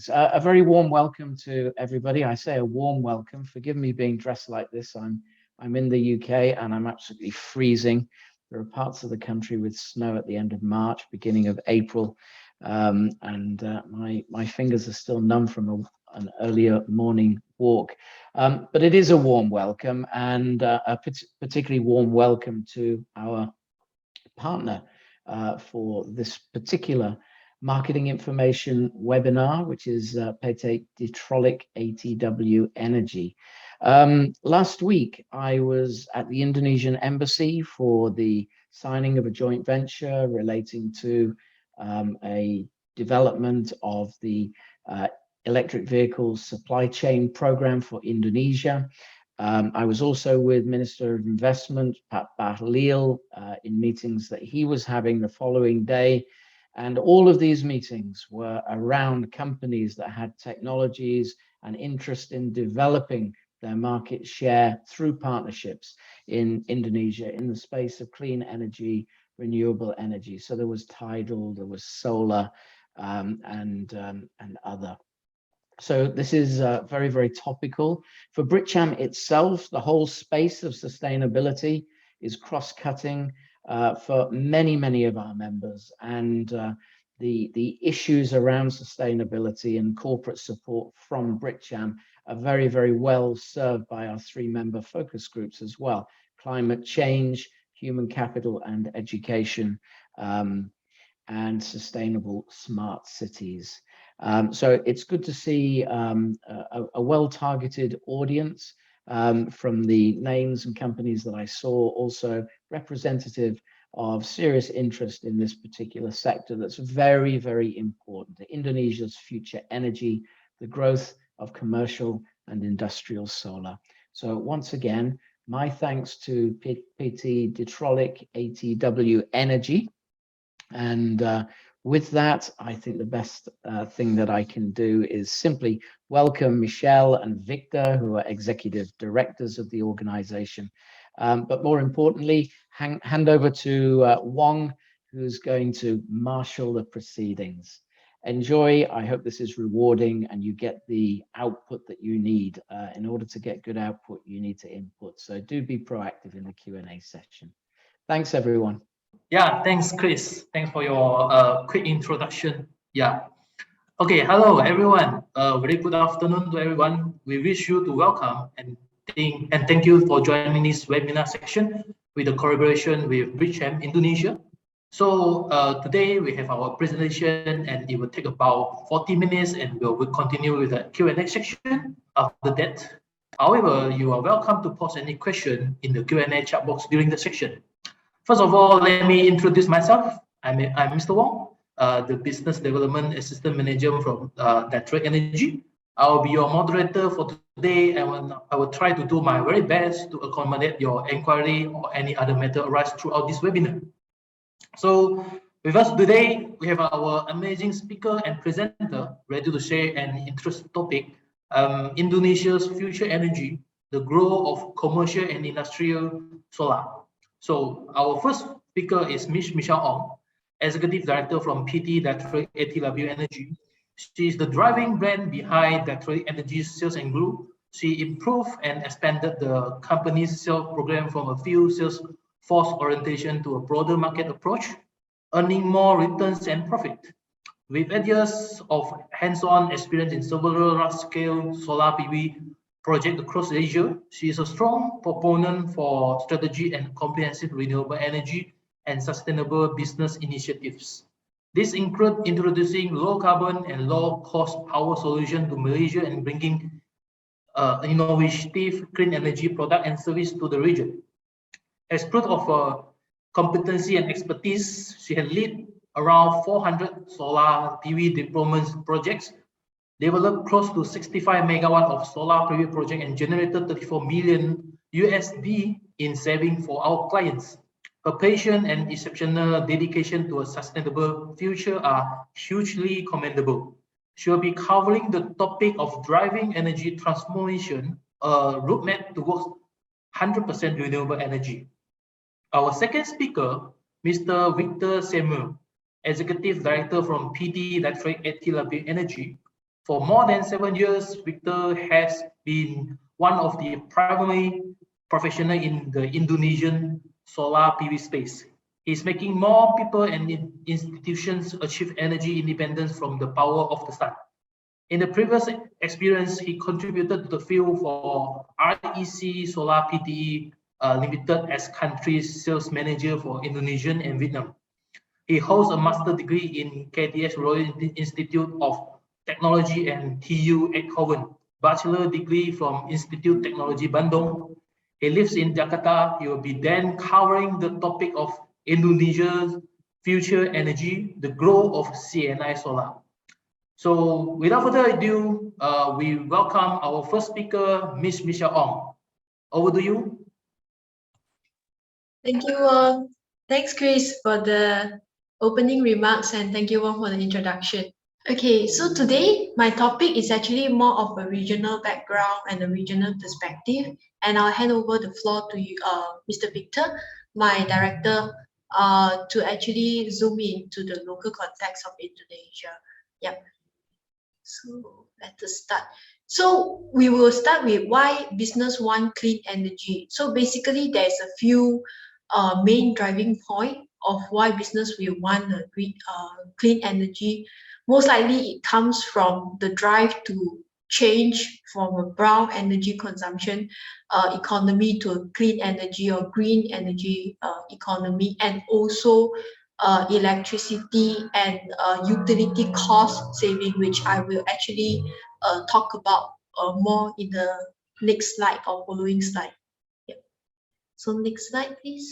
Thanks. A very warm welcome to everybody. I say a warm welcome. Forgive me being dressed like this. I'm in the UK and I'm absolutely freezing. There are parts of the country with snow at the end of March, beginning of April, and my fingers are still numb from an earlier morning walk. But it is a warm welcome, and a particularly warm welcome to our partner for this particular marketing information webinar, which is PT Ditrolic ATW Energy. Last week, I was at the Indonesian embassy for the signing of a joint venture relating to a development of the electric vehicle supply chain program for Indonesia. I was also with Minister of Investment, Pak Bahlil, in meetings that he was having the following day. And all of these meetings were around companies that had technologies and interest in developing their market share through partnerships in Indonesia in the space of clean energy, renewable energy. So there was tidal, there was solar, and other. So this is very, very topical. For BritCham itself, the whole space of sustainability is cross-cutting for many of our members, and the issues around sustainability and corporate support from BritCham are very well served by our 3-member focus groups as well: climate change, human capital and education, and sustainable smart cities. So it's good to see a well-targeted audience from the names and companies that I saw, also representative of serious interest in this particular sector that's very important to Indonesia's future energy, the growth of commercial and industrial solar. So once again, my thanks to PT Ditrolic ATW Energy. And with that, I think the best thing that I can do is simply welcome Michelle and Victor, who are executive directors of the organization. But more importantly, hand over to Wong, who's going to marshal the proceedings. Enjoy. I hope this is rewarding and you get the output that you need. In order to get good output, you need to input. So do be proactive in the Q&A session. Thanks, everyone. Yeah, thanks, Chris. Thanks for your quick introduction. Yeah. Okay, hello, everyone. Very good afternoon to everyone. We wish you to welcome and thank you for joining this webinar section with the collaboration with BritCham Indonesia. So today we have our presentation and it will take about 40 minutes and we'll continue with the Q&A section after that. However, you are welcome to post any question in the Q&A chat box during the section. First of all, let me introduce myself. I'm Mr. Wong, the Business Development Assistant Manager from Ditrolic Energy. I'll be your moderator for today, and I will try to do my very best to accommodate your inquiry or any other matter arise throughout this webinar. So with us today, we have our amazing speaker and presenter ready to share an interesting topic, Indonesia's future energy, the growth of commercial and industrial solar. So our first speaker is Ms. Michelle Ong, Executive Director from PT Ditrolic ATW Energy. She is the driving brand behind Ditrolic Energy's sales and growth. She improved and expanded the company's sales program from a few sales force orientation to a broader market approach, earning more returns and profit. With 8 years of hands-on experience in several large-scale solar PV project across Asia, she is a strong proponent for strategy and comprehensive renewable energy and sustainable business initiatives. This includes introducing low carbon and low cost power solution to Malaysia and bringing innovative clean energy product and service to the region. As proof of competency and expertise, she had led around 400 solar PV deployment projects, developed close to 65 megawatt of solar PV project and generated $34 million in saving for our clients. Her passion and exceptional dedication to a sustainable future are hugely commendable. She will be covering the topic of driving energy transformation, a roadmap towards 100% renewable energy. Our second speaker, Mr. Victor Samuel, Executive Director from PT Ditrolic ATW Energy. For more than 7 years, Victor has been one of the primary professionals in the Indonesian solar PV space. He's making more people and institutions achieve energy independence from the power of the sun. In the previous experience, he contributed to the field for REC Solar Pte. Limited as country sales manager for Indonesia and Vietnam. He holds a master's degree in KTH Royal Institute of Technology and TU Eindhoven, bachelor degree from Institute Technology Bandung. He lives in Jakarta. He will be then covering the topic of Indonesia's future energy, the growth of CNI solar. So without further ado, we welcome our first speaker, Ms. Michelle Ong. Over to you. Thank you. Thanks, Chris, for the opening remarks, and thank you all for the introduction. Okay, so today my topic is actually more of a regional background and a regional perspective, and I'll hand over the floor to you, Mr. Victor, my director, to actually zoom into the local context of Indonesia. Yep. So let us start. So we will start with why business want clean energy. So basically, there's a few main driving point of why business will want a clean energy. Most likely, it comes from the drive to change from a brown energy consumption economy to a clean energy or green energy economy, and also electricity and utility cost saving, which I will actually talk about more in the next slide or following slide. Yep. So next slide, please.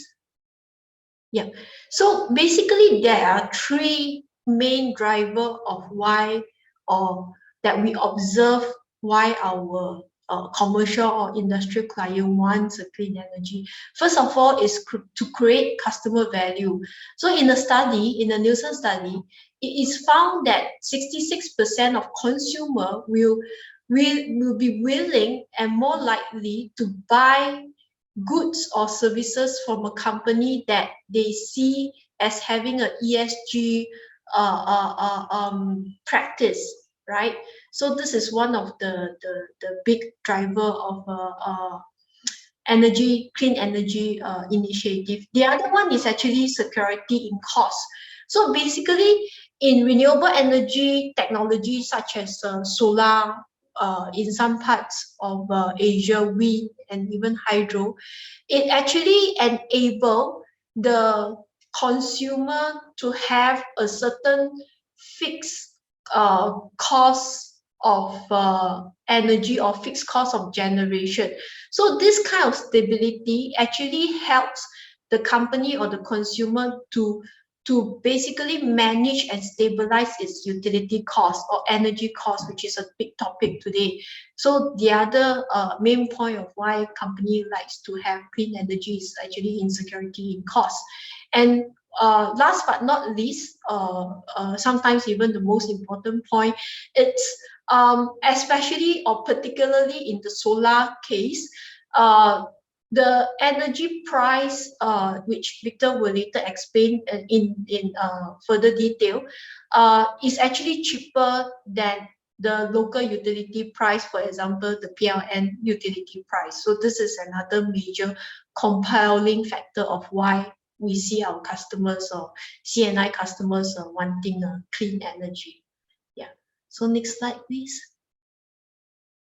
Yeah. So basically, there are three main driver of why or that we observe why our commercial or industrial client wants a clean energy. First of all, is to create customer value. So in a study, in a Nielsen study, it is found that 66% of consumer will be willing and more likely to buy goods or services from a company that they see as having an ESG practice, right? So this is one of the big driver of clean energy initiative. The other one is actually security in cost. So basically, in renewable energy technology such as solar, in some parts of Asia, wind and even hydro, it actually enable the consumer to have a certain fixed cost of energy or fixed cost of generation. So this kind of stability actually helps the company or the consumer to basically manage and stabilize its utility cost or energy cost, which is a big topic today. So the other main point of why company likes to have clean energy is actually insecurity in cost. And last but not least, sometimes even the most important point, it's especially or particularly in the solar case, the energy price, which Victor will later explain in further detail, is actually cheaper than the local utility price, for example, the PLN utility price. So this is another major compelling factor of why we see our customers or CNI customers wanting a clean energy. Yeah. So next slide, please.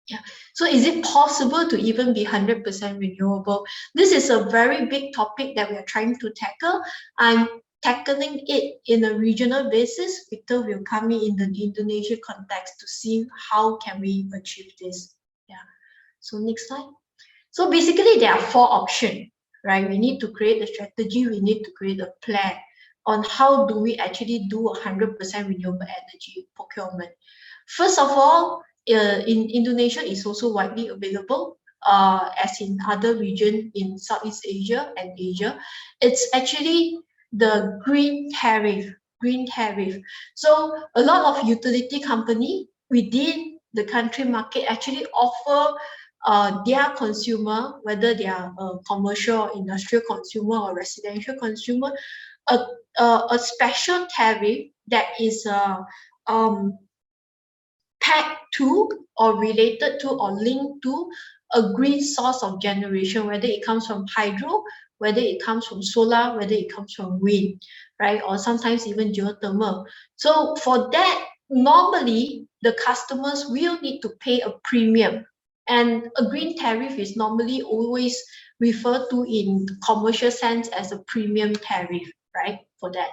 Yeah. So is it possible to even be 100% renewable? This is a very big topic that we are trying to tackle. I'm tackling it in a regional basis. Victor will come in the Indonesia context to see how can we achieve this. Yeah. So next slide. So basically, there are four options, right? We need to create a strategy. We need to create a plan on how do we actually do 100% renewable energy procurement. First of all, in Indonesia is also widely available, as in other regions in Southeast Asia and Asia. It's actually the green tariff. So a lot of utility company within the country market actually offer their consumer, whether they are a commercial or industrial consumer or residential consumer, a special tariff that is tagged to or related to or linked to a green source of generation, whether it comes from hydro, whether it comes from solar, whether it comes from wind, right? Or sometimes even geothermal. So for that, normally the customers will need to pay a premium. And a green tariff is normally always referred to in commercial sense as a premium tariff, right? For that.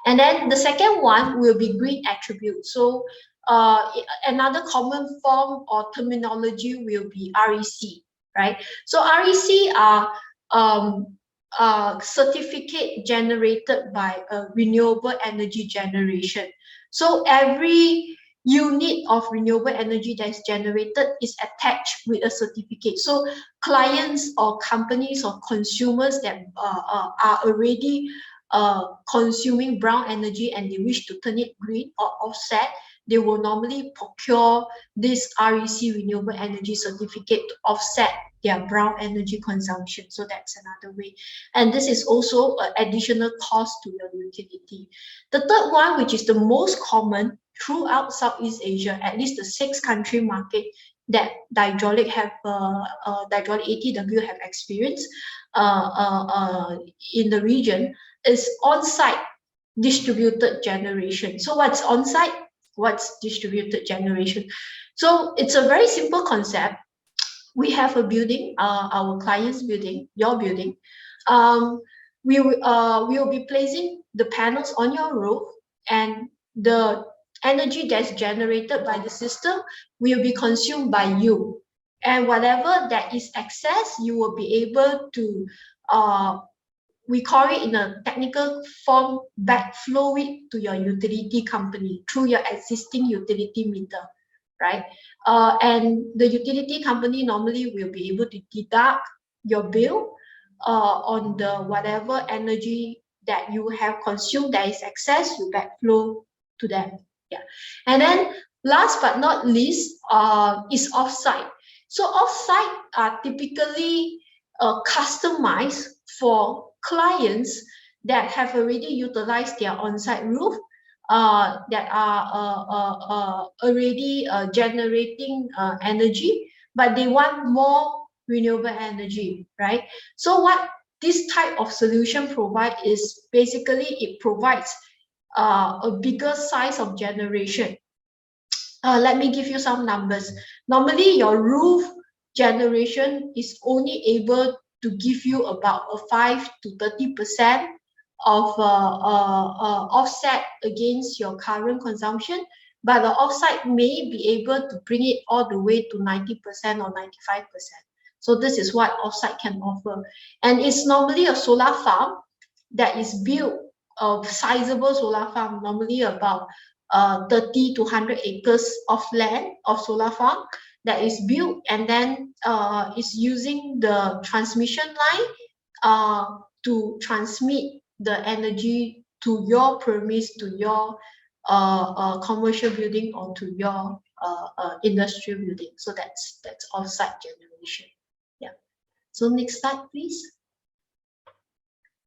And then the second one will be green attribute. So another common form or terminology will be REC, right? So REC are certificate generated by a renewable energy generation. So every unit of renewable energy that is generated is attached with a certificate. So clients or companies or consumers that are already consuming brown energy and they wish to turn it green or offset, they will normally procure this REC renewable energy certificate to offset their brown energy consumption. So that's another way. And this is also an additional cost to your utility. The third one, which is the most common throughout Southeast Asia, at least the 6-country market that hydraulic ATW have experienced in the region, is on-site distributed generation. So what's on-site? What's distributed generation? So it's a very simple concept. We have a building, our client's building, your building. We will be placing the panels on your roof, and the energy that's generated by the system will be consumed by you. And whatever that is excess, you will be able to, we call it in a technical form, backflow it to your utility company through your existing utility meter, right? And the utility company normally will be able to deduct your bill on the whatever energy that you have consumed that is excess, you backflow to them. Yeah. And then last but not least is offsite. So offsite are typically customized for clients that have already utilized their on-site roof, that are already generating energy, but they want more renewable energy, right? So what this type of solution provide is basically it provides a bigger size of generation. Let me give you some numbers. Normally, your roof generation is only able to give you about a 5 to 30% of offset against your current consumption, but the offsite may be able to bring it all the way to 90% or 95%. So this is what offsite can offer. And it's normally a solar farm that is built, a sizable solar farm, normally about 30 to 100 acres of land of solar farm that is built, and then is using the transmission line to transmit the energy to your premise, to your commercial building, or to your industrial building. So that's offsite generation. Yeah. So next slide, please.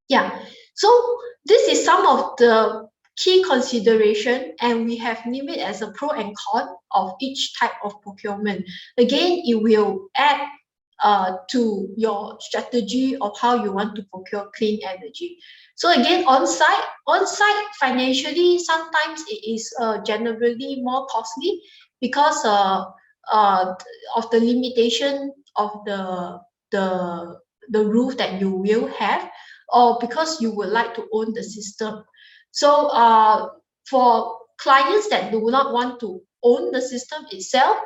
Yeah. So this is some of the key consideration, and we have named it as a pro and con of each type of procurement. Again, it will add to your strategy of how you want to procure clean energy. So again, on-site financially, sometimes it is generally more costly because of the limitation of the roof that you will have, or because you would like to own the system. So for clients that do not want to own the system itself,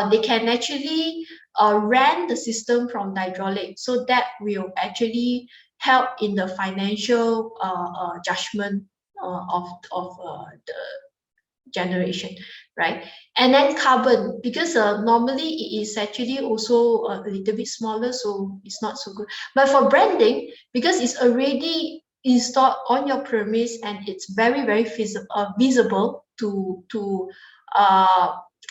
they can actually rent the system from hydraulic. So that will actually help in the financial judgment of the generation, right? And then carbon, because normally it is actually also a little bit smaller, so it's not so good. But for branding, because it's already installed on your premise and it's very, very visible to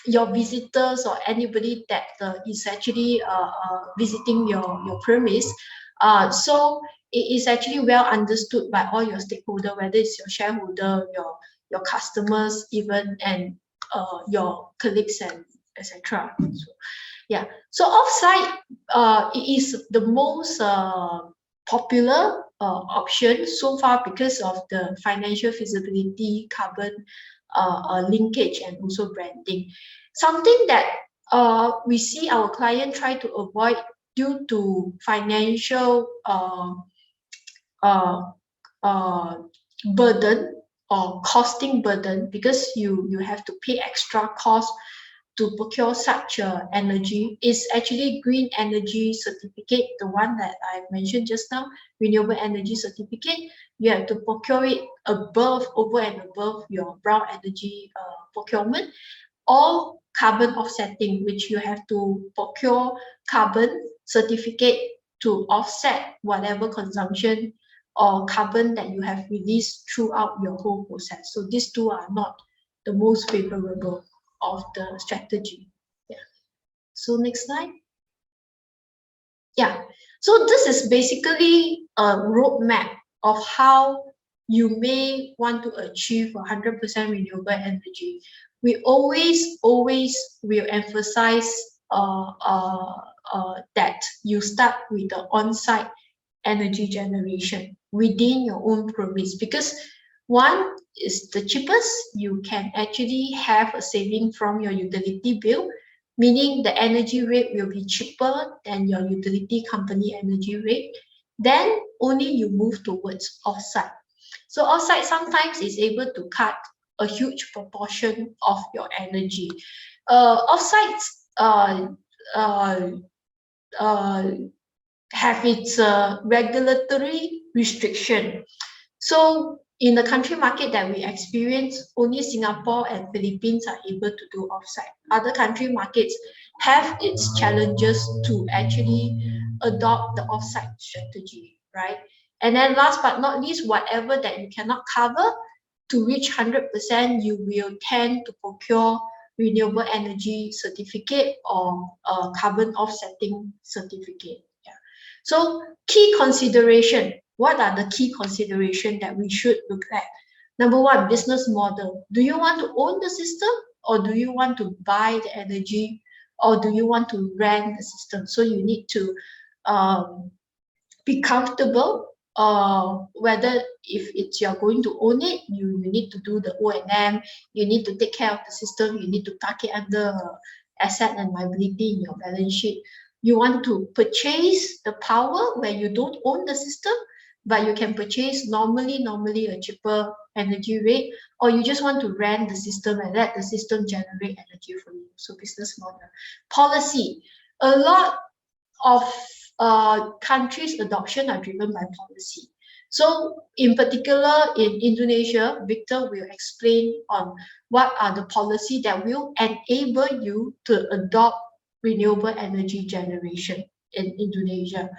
your visitors or anybody that is actually visiting your premise. So it is actually well understood by all your stakeholders, whether it's your shareholder, your customers even, and your colleagues and etc. So, yeah, so offsite it is the most popular option so far because of the financial feasibility, carbon linkage, and also branding. Something that we see our client try to avoid due to financial burden or costing burden, because you have to pay extra cost to procure such energy, is actually green energy certificate, the one that I mentioned just now, renewable energy certificate. You have to procure it over and above your brown energy procurement, or carbon offsetting, which you have to procure carbon certificate to offset whatever consumption or carbon that you have released throughout your whole process. So these two are not the most favorable of the strategy. Yeah. So next slide. Yeah. So this is basically a roadmap of how you may want to achieve 100% renewable energy. We always will emphasize that you start with the on-site energy generation within your own premise, because one is the cheapest. You can actually have a saving from your utility bill, meaning the energy rate will be cheaper than your utility company energy rate. Then only you move towards offsite. So offsite sometimes is able to cut a huge proportion of your energy. Offsites have its regulatory restriction. So in the country market that we experience, only Singapore and Philippines are able to do offsite. Other country markets have its challenges to actually adopt the offsite strategy, right? And then last but not least, whatever that you cannot cover, to reach 100%, you will tend to procure renewable energy certificate or carbon offsetting certificate. Yeah. So key consideration. What are the key considerations that we should look at? Number one, business model. Do you want to own the system, or do you want to buy the energy, or do you want to rent the system? So you need to be comfortable whether if it's you're going to own it, you need to do the O&M, you need to take care of the system, you need to tuck it under asset and liability in your balance sheet. You want to purchase the power where you don't own the system, but you can purchase normally a cheaper energy rate, or you just want to rent the system and let the system generate energy for you. So business model. Policy. A lot of countries' adoption are driven by policy. So in particular, in Indonesia, Victor will explain on what are the policy that will enable you to adopt renewable energy generation in Indonesia.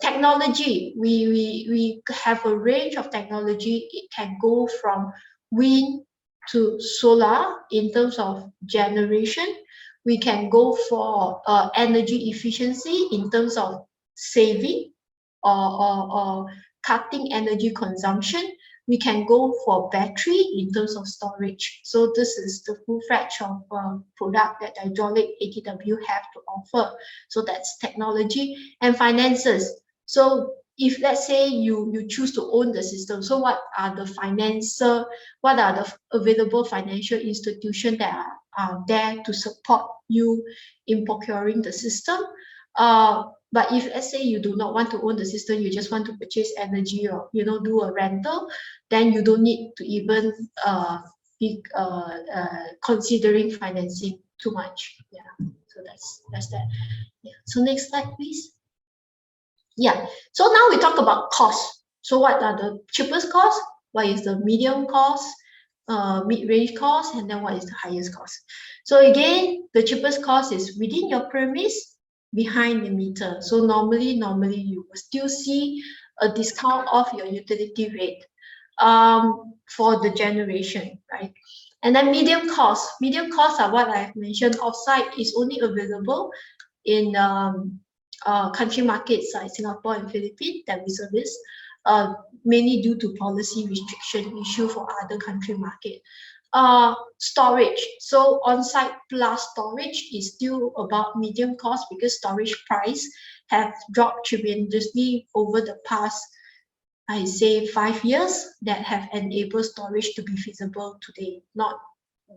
Technology, we have a range of technology. It can go from wind to solar in terms of generation. We can go for energy efficiency in terms of saving or cutting energy consumption. We can go for battery in terms of storage. So this is the full fledged of product that hydraulic ATW have to offer. So that's technology. And finances. So if let's say you choose to own the system, so what are the available financial institutions that are there to support you in procuring the system? But if let's say you do not want to own the system, you just want to purchase energy or do a rental, then you don't need to even be considering financing too much. Yeah, so that's that. Yeah. So next slide, please. Yeah. So now we talk about cost. So what are the cheapest cost? What is the medium cost? Mid-range cost, and then what is the highest cost? So again, the cheapest cost is within your premise, behind the meter. So normally you will still see a discount off your utility rate for the generation, right? And then medium costs are what I've mentioned. Offsite is only available in country markets like Singapore and Philippines that we service, mainly due to policy restriction issue for other country market. Storage. So on-site plus storage is still about medium cost because storage price have dropped tremendously over the past, I say, 5 years, that have enabled storage to be feasible today, not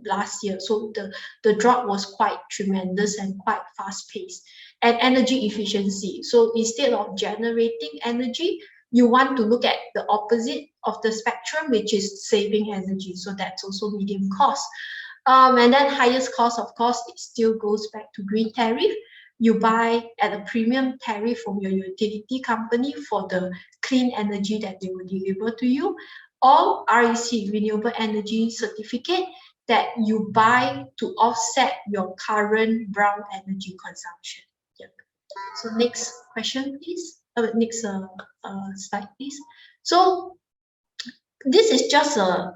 last year. So the drop was quite tremendous and quite fast paced. And energy efficiency. So instead of generating energy, you want to look at the opposite of the spectrum, which is saving energy. So that's also medium cost. And then highest cost, of course, it still goes back to green tariff. You buy at a premium tariff from your utility company for the clean energy that they will deliver to you, or REC, renewable energy certificate, that you buy to offset your current brown energy consumption. Yeah. So next question, please. Next slide, please. So this is just a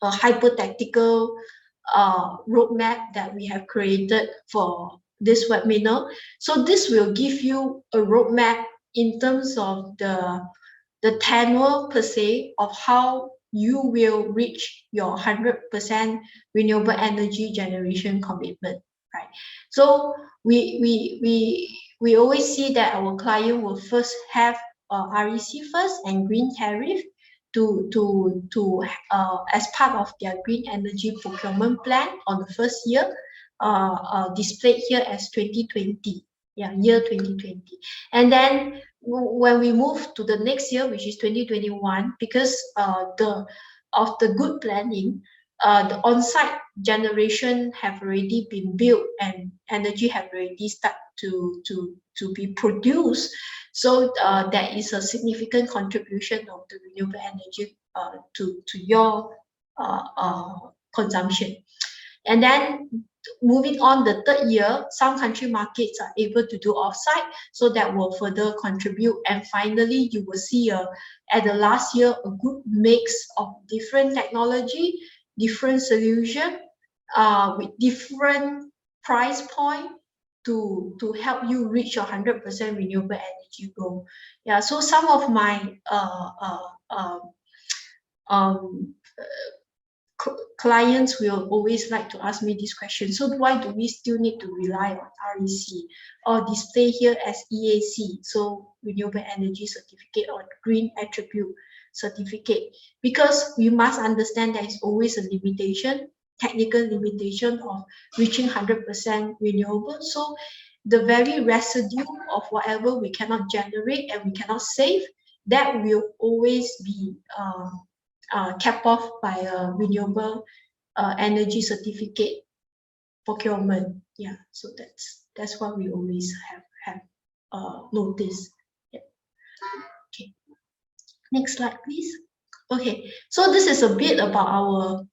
hypothetical roadmap that we have created for this webinar. So this will give you a roadmap in terms of the tenure per se of how you will reach your 100% renewable energy generation commitment, right? So we always see that our client will first have REC first and green tariff to as part of their green energy procurement plan on the first year, displayed here as 2020. Yeah, year 2020. And then when we move to the next year, which is 2021, because of the good planning, the on-site generation have already been built and energy have already started to be produced. So there is a significant contribution of the renewable energy to your consumption. And then moving on the third year, some country markets are able to do offsite, so that will further contribute. And finally, you will see at the last year a good mix of different technology, different solution, with different price point to help you reach your 100% renewable energy goal. Yeah, so some of my clients will always like to ask me this question. So why do we still need to rely on REC or display here as EAC, so renewable energy certificate or green attribute certificate? Because we must understand there is always a limitation, technical limitation of reaching 100% renewable. So the very residue of whatever we cannot generate and we cannot save, that will always be capped off by a renewable energy certificate procurement. Yeah, so that's what we always have noticed. Yeah. Okay, next slide, please. Okay, so this is a bit about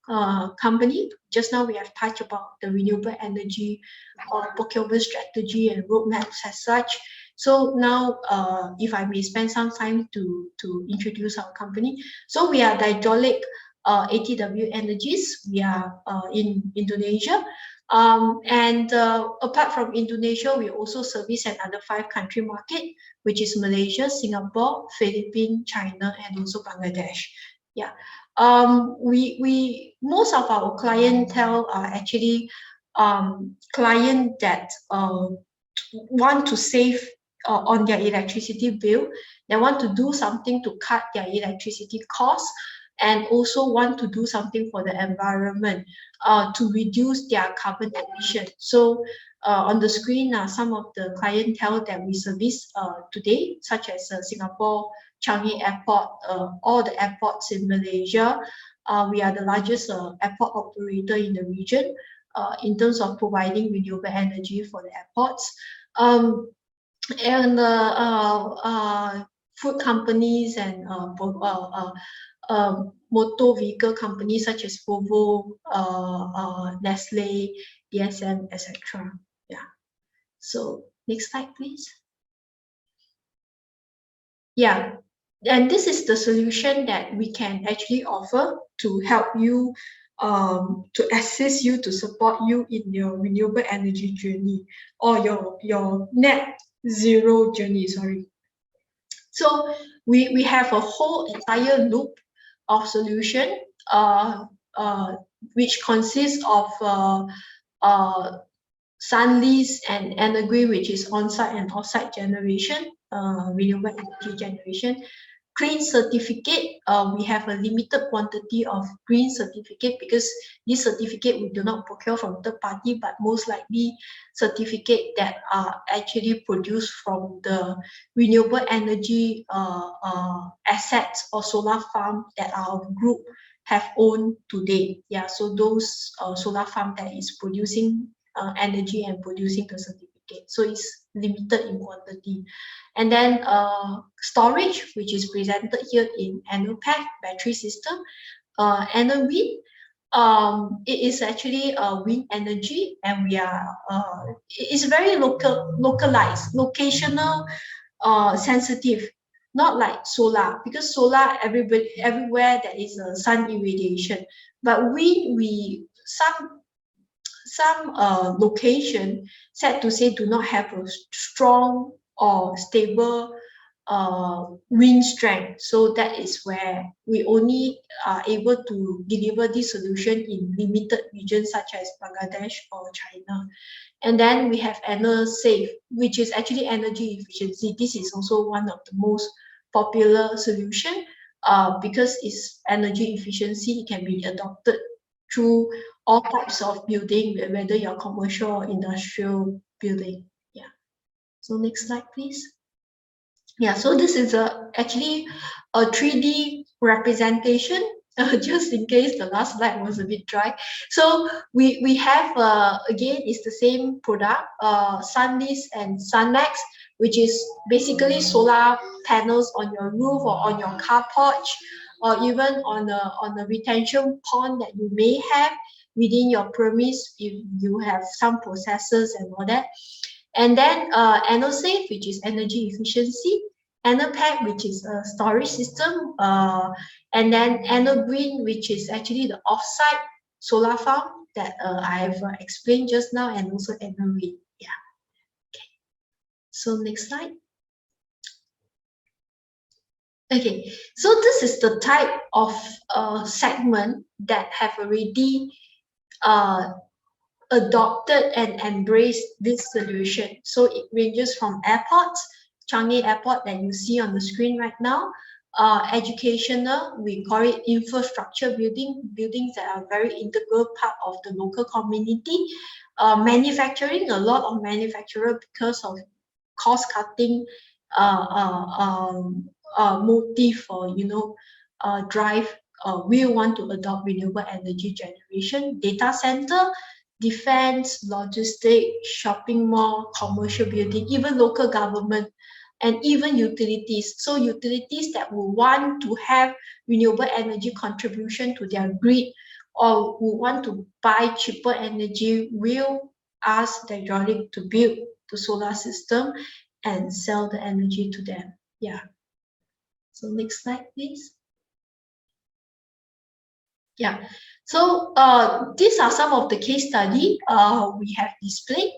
our company. Just now we have touched about the renewable energy procurement strategy and roadmaps as such. So now, if I may spend some time to introduce our company. So we are Hydraulic ATW Energies. We are in Indonesia. And apart from Indonesia, we also service another 5 country market, which is Malaysia, Singapore, Philippines, China, and also Bangladesh. Yeah. We most of our clientele are actually clients that want to save on their electricity bill. They want to do something to cut their electricity costs, and also want to do something for the environment to reduce their carbon emission. So on the screen are some of the clientele that we service today, such as Singapore, Changi Airport, all the airports in Malaysia. We are the largest airport operator in the region in terms of providing renewable energy for the airports. And food companies and motor vehicle companies such as Volvo, Nestle, DSM, etc. Yeah. So next slide, please. Yeah, and this is the solution that we can actually offer to help you, to assist you, to support you in your renewable energy journey, or your net zero journey, sorry. So we have a whole entire loop of solution which consists of Sunlease and Energreen, which is on-site and off-site generation, renewable energy generation. Green certificate, we have a limited quantity of green certificate because this certificate we do not procure from third party, but most likely certificate that are actually produced from the renewable energy assets or solar farm that our group have owned today. Yeah, so those solar farm that is producing energy and producing the certificate. So it's limited in quantity. And then storage, which is presented here in annual pack battery system. Enerwind, it is actually wind energy, and we are it's very localized, locational, sensitive, not like solar, because solar everywhere there is a sun irradiation, but wind some location said to say do not have a strong or stable wind strength. So that is where we only are able to deliver this solution in limited regions such as Bangladesh or China. And then we have EnerSafe, which is actually energy efficiency. This is also one of the most popular solution because it's energy efficiency. It can be adopted through all types of building, whether you're commercial or industrial building. Yeah. So next slide, please. Yeah, so this is actually a 3D representation, just in case the last slide was a bit dry. So we have, again, it's the same product, Sunlease and Sunmax, which is basically solar panels on your roof or on your car porch, or even on a retention pond that you may have within your premise if you have some processes and all that. And then EnerSafe, which is energy efficiency, EnerPack, which is a storage system, and then Energreen, which is actually the off-site solar farm that I've explained just now, and also Enerwind. Yeah. Okay. So next slide. Okay, so this is the type of segment that have already adopted and embraced this solution. So it ranges from airports, Changi Airport that you see on the screen right now, educational, we call it infrastructure buildings that are very integral part of the local community, manufacturing, a lot of manufacturer because of cost cutting motive or drive, we want to adopt renewable energy generation, data center, defense, logistics, shopping mall, commercial building, even local government, and even utilities. So utilities that will want to have renewable energy contribution to their grid or who want to buy cheaper energy will ask the hydraulic to build the solar system and sell the energy to them. Yeah. So next slide, please. Yeah, so these are some of the case study we have displayed.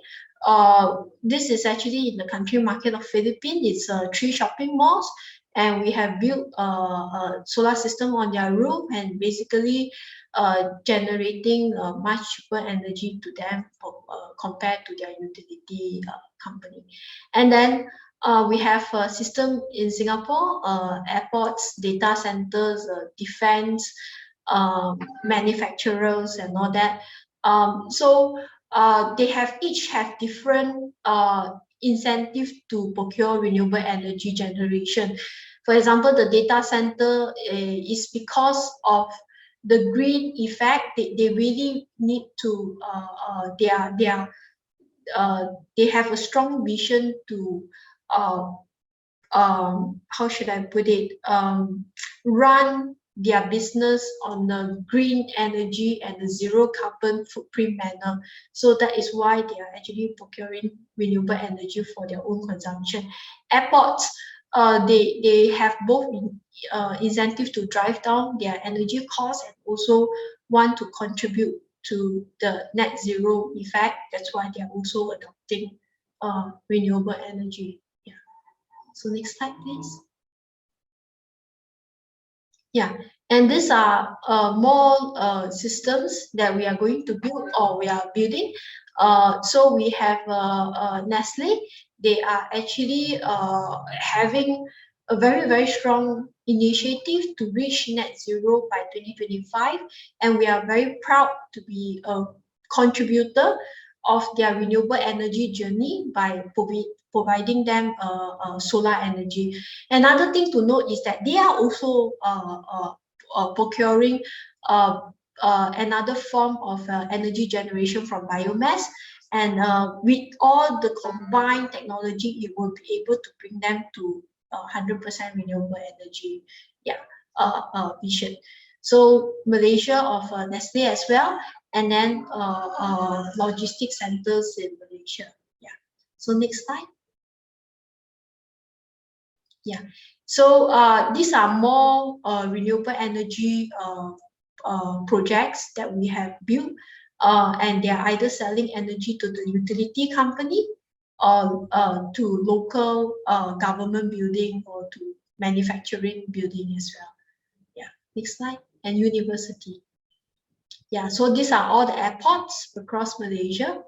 This is actually in the country market of Philippines. It's 3 shopping malls, and we have built a solar system on their roof and basically generating much cheaper energy to them compared to their utility company. And then we have a system in Singapore, airports, data centers, defense, manufacturers and all that. So they each have different incentive to procure renewable energy generation. For example, the data center is because of the green effect. They really need to they have a strong vision to how should I put it, run their business on a green energy and a zero carbon footprint manner. So that is why they are actually procuring renewable energy for their own consumption. Airports, they have both incentive to drive down their energy costs and also want to contribute to the net zero effect. That's why they are also adopting renewable energy. So next slide, please. Yeah, And these are more systems that we are going to build or we are building. So we have Nestle. They are actually having a very, very strong initiative to reach net zero by 2025. And we are very proud to be a contributor of their renewable energy journey by providing them solar energy. Another thing to note is that they are also procuring another form of energy generation from biomass. And with all the combined technology, it will be able to bring them to 100% renewable energy, vision. So Malaysia of Nestle as well, and then logistics centers in Malaysia. Yeah. So next slide. Yeah. So these are more renewable energy projects that we have built, and they are either selling energy to the utility company or to local government building or to manufacturing building as well. Yeah, next slide. And university. Yeah, so these are all the airports across Malaysia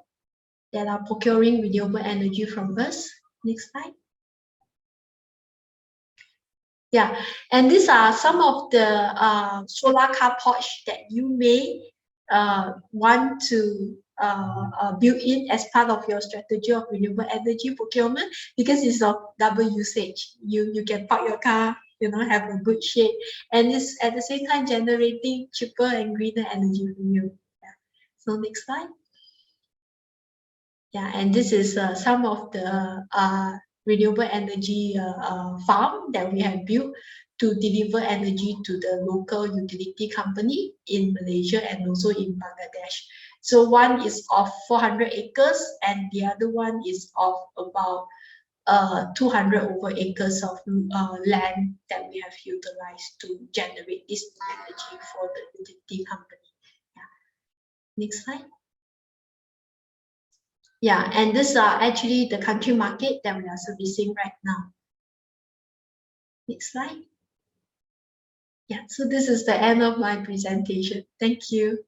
that are procuring renewable energy from us. Next slide. Yeah, and these are some of the solar carports that you may want to build in as part of your strategy of renewable energy procurement, because it's of double usage. You can park your car, have a good shade, and it's at the same time generating cheaper and greener energy for you. Yeah. So next slide. Yeah, and this is some of the renewable energy farm that we have built to deliver energy to the local utility company in Malaysia and also in Bangladesh. So one is of 400 acres and the other one is of about 200 over acres of land that we have utilized to generate this energy for the utility company. Yeah. Next slide. Yeah, and these are actually the country market that we are servicing right now. Next slide. Yeah, so this is the end of my presentation. Thank you.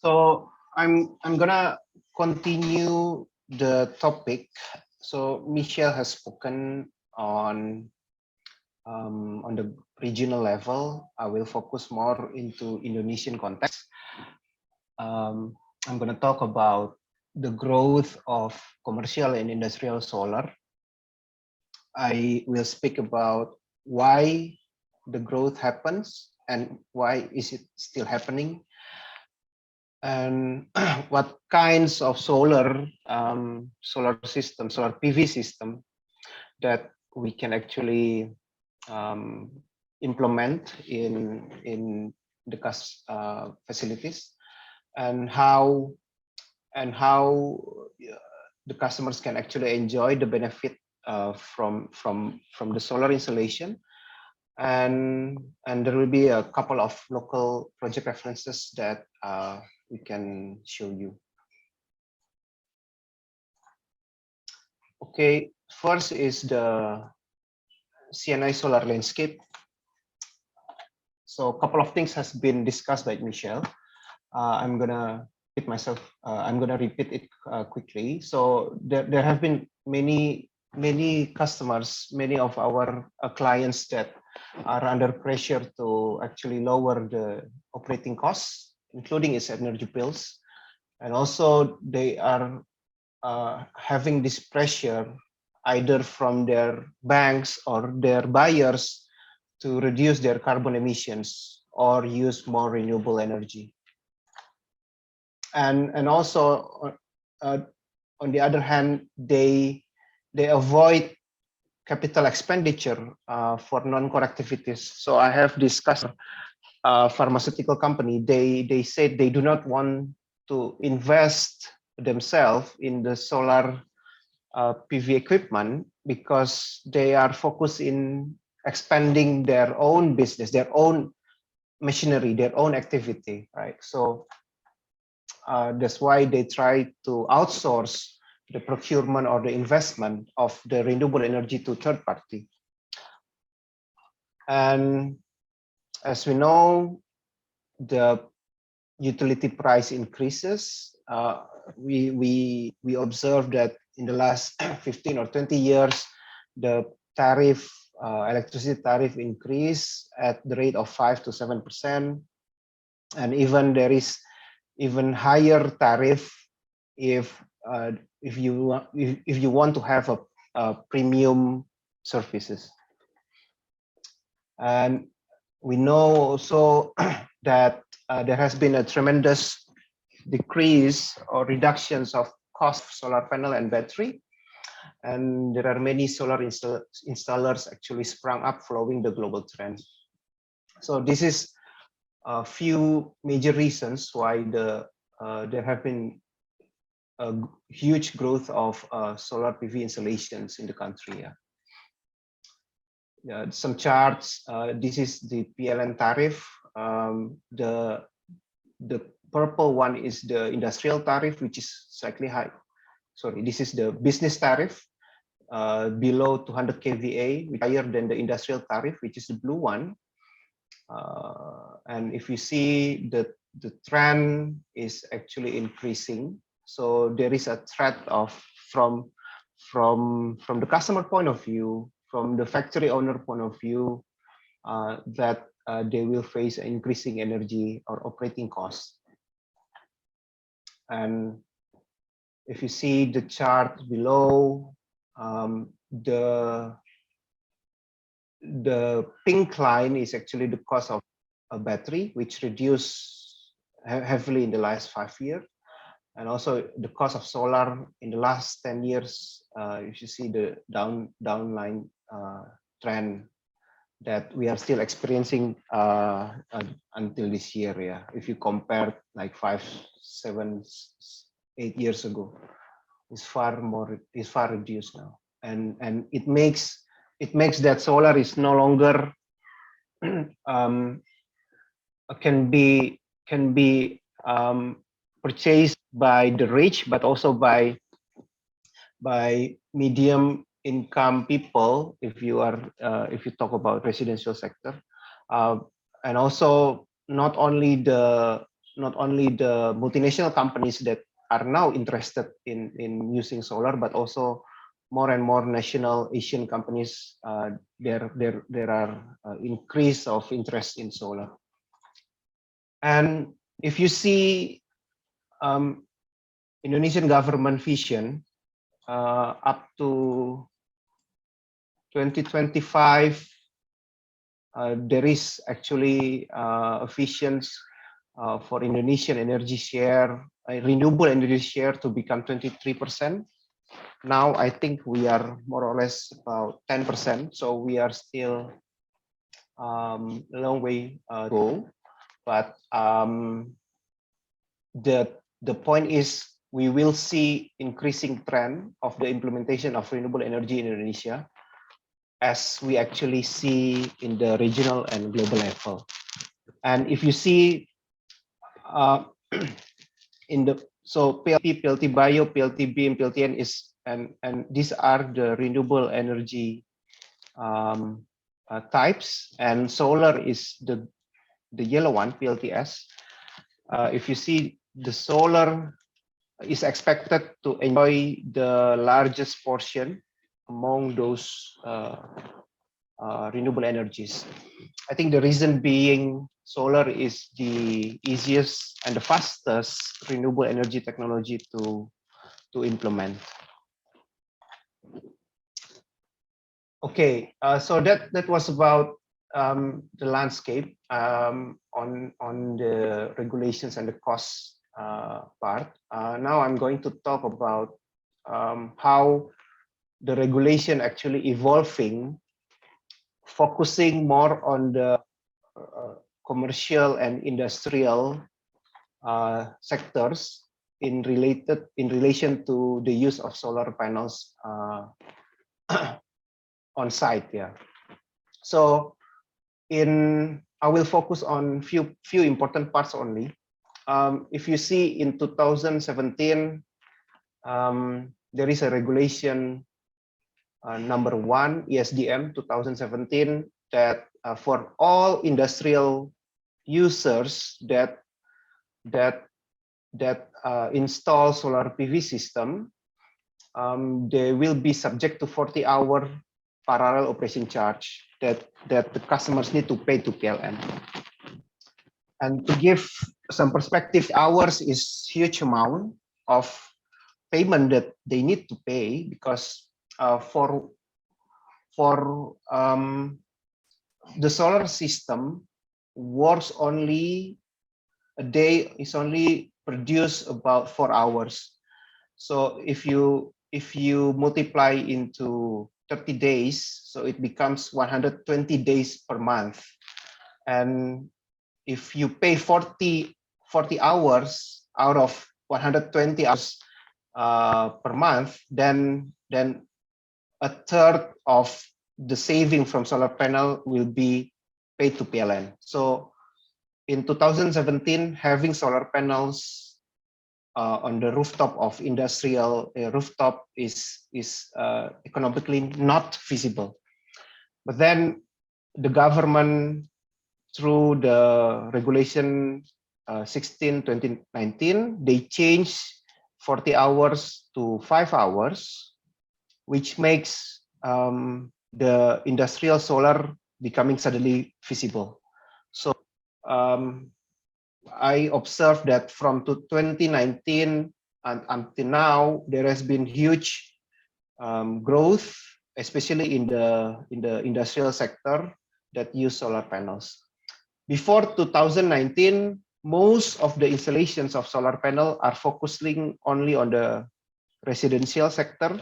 So I'm gonna continue the topic. So Michelle has spoken on the regional level. I will focus more into Indonesian context. I'm gonna talk about the growth of commercial and industrial solar. I will speak about why the growth happens and why is it still happening, and what kinds of solar system, solar PV system that we can actually implement in the facilities, and how the customers can actually enjoy the benefit from the solar installation, and there will be a couple of local project references that we can show you. Okay, first is the CNI solar landscape. So a couple of things has been discussed by Michelle. I'm gonna repeat myself. I'm gonna repeat it quickly. So there have been many customers, many of our clients that are under pressure to actually lower the operating costs, including its energy bills, and also they are having this pressure either from their banks or their buyers to reduce their carbon emissions or use more renewable energy. And also on the other hand, they avoid capital expenditure for non-core activities. So I have discussed pharmaceutical company. They said they do not want to invest themselves in the solar PV equipment because they are focused in expanding their own business, their own machinery, their own activity, right? So that's why they try to outsource the procurement or the investment of the renewable energy to third party. And as we know, the utility price increases. We observe that in the last 15 or 20 years, the tariff, electricity tariff increase at the rate of 5 to 7%, and even there is even higher tariff if you want to have a premium services. And we know also that there has been a tremendous decrease or reductions of cost of solar panel and battery, and there are many solar installers actually sprung up following the global trend. So this is a few major reasons why there have been a huge growth of solar PV installations in the country. Some charts. This is the PLN tariff. The purple one is the industrial tariff, which is slightly high. Sorry, this is the business tariff below 200 kVA, which is higher than the industrial tariff, which is the blue one. And if you see the trend is actually increasing, so there is a threat of from the customer point of view, from the factory owner point of view, that they will face increasing energy or operating costs. And if you see the chart below, the pink line is actually the cost of a battery, which reduced heavily in the last 5 years. And also the cost of solar in the last 10 years, you should see the downline trend that we are still experiencing until this year. Yeah, if you compare like 5, 7, 8 years ago, it's far reduced now, and it makes that solar is no longer can be purchased by the rich, but also by medium income people, if you talk about residential sector, and also not only the multinational companies that are now interested in using solar, but also more and more national Asian companies. There are increase of interest in solar. And if you see Indonesian government vision up to 2025, there is actually a vision for Indonesian energy share, renewable energy share, to become 23%. Now I think we are more or less about 10%, so we are still a long way to go. But the point is, we will see increasing trend of the implementation of renewable energy in Indonesia, as we actually see in the regional and global level. And if you see PLT, PLT Bio, PLT Beam, PLTN is and these are the renewable energy types, and solar is the yellow one, PLTS. If you see, the solar is expected to enjoy the largest portion among those renewable energies. I think the reason being, solar is the easiest and the fastest renewable energy technology to implement. Okay, so that was about the landscape on the regulations and the cost part. Now I'm going to talk about how the regulation actually evolving, focusing more on the commercial and industrial sectors in relation to the use of solar panels on site. Yeah. So I will focus on few important parts only. If you see in 2017, there is a regulation number 1 ESDM 2017 that for all industrial users that install solar PV system, they will be subject to 40-hour parallel operation charge that the customers need to pay to PLN. And to give some perspective, hours is huge amount of payment that they need to pay, because for the solar system works only a day, is only produce about 4 hours. So if you multiply into 30 days, so it becomes 120 days per month. And if you pay 40 hours out of 120 hours per month, then a third of the saving from solar panel will be paid to PLN. So in 2017, having solar panels on the rooftop of industrial rooftop is economically not feasible. But then the government, through the regulation 16/2019, they changed 40 hours to 5 hours, which makes the industrial solar becoming suddenly feasible. So I observed that from 2019 and until now, there has been huge growth, especially in the industrial sector that use solar panels. Before 2019, most of the installations of solar panel are focusing only on the residential sector